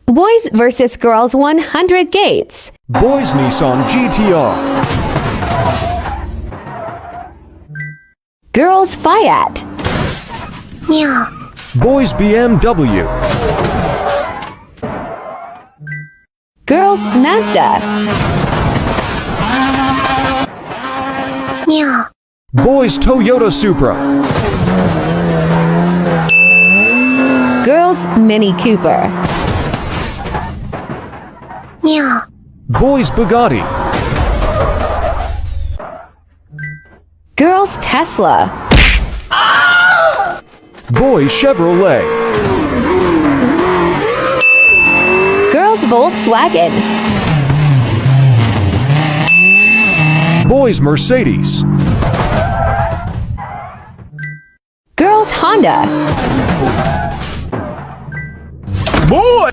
Boys versus Girls 100 Gates. Boys Nissan GTR. Girls Fiat. Boys BMW. Girls Mazda. Boys Toyota Supra. Girls Mini Cooper. Boys Bugatti. Girls Tesla. Boys Chevrolet. Girls Volkswagen. Boys Mercedes. Girls Honda. Boy!